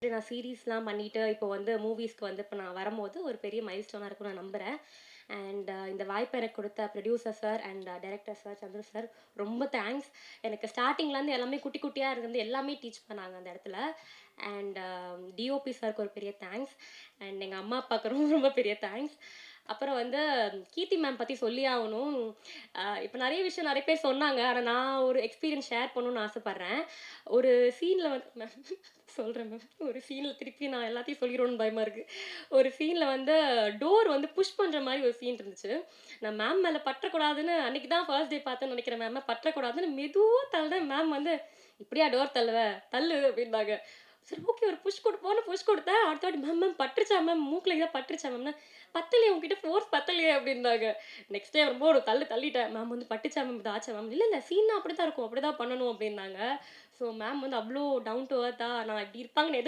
நான் சீரிஸ்லாம் பண்ணிட்டு, இப்போ வந்து மூவிஸ்க்கு வந்து இப்ப நான் வரம்போது, ஒரு பெரிய மைல்ஸ்டோனா இருக்கும்னு நான் நம்புறேன். இந்த வாய்ப்ப எனக்கு குடுத்த producer sir and director sir, Chandru sir ரொம்ப தேங்க்ஸ். எனக்கு ஸ்டார்ட்டிங்லேருந்து எல்லாமே குட்டி குட்டியா இருந்து எல்லாமே டீச் பண்ணாங்க அந்த இடத்துல. அண்ட் டிஓபி சாருக்கு ஒரு பெரிய தேங்க்ஸ். அண்ட் எங்க அம்மா, அப்பாவுக்கு ரொம்ப ரொம்ப பெரிய தேங்க்ஸ். அப்புறம் வந்து கீர்த்தி மேம் பத்தி சொல்லியே ஆவணும். இப்ப நெறைய விஷயம் நெறைய பேர் சொன்னாங்க. ஆனா நான் ஒரு எக்ஸ்பீரியன்ஸ் ஷேர் பண்ணணும்னு ஆசைப்படுறேன். ஒரு சீன்ல வந்து மேம் சொல்றேன் மேம். ஒரு சீன்ல திருப்பி நான் எல்லாத்தையும் சொல்லிருவேன்னு பயமா இருக்கு. ஒரு சீன்ல வந்து டோர் வந்து புஷ் பண்ற மாரி ஒரு சீன் இருந்துச்சு. நான் மேம் மேல பற்றக்கூடாதுன்னு அன்னைக்கு தான் ஃபர்ஸ்ட் டே பார்த்தேன்னு நெனைக்கிறேன் மேம. பற்றக்கூடாதுன்னு மெதுவா தள்ளுனேன். மேம் வந்து, "இப்படியா டோர் தள்ளுவ? தள்ளு" அப்படின்னாங்க. சரி ஓகே ஒரு புஷ் குடுப்போம்ன்னு புஷ் குடுத்தேன். அடுத்த வாட்டி மேம் மேம் பட்டுருச்சா மேம்? மூக்குல எங்கேயாவது பட்டுருச்சா மேம்ன்னா, "பத்தலையே உன்கிட்ட ஃபோர்ஸ் பத்தலையே" அப்படின்னாங்க. நெக்ஸ்ட் டைம் வரும்போது ஒரு தள்ளு தள்ளிட்டேன். மேம் வந்து, "பட்டுச்சா மேம்? இதாச்சா மேம்?" "இல்ல, இல்ல சீன்னா அப்படித்தான் இருக்கும். அப்படிதான் பண்ணணும்" அப்படின்னாங்க. ஸோ மேம் வந்து அவ்ளோ டவுன் டூ எர்த்தா நான் இப்படி இருப்பாங்கன்னு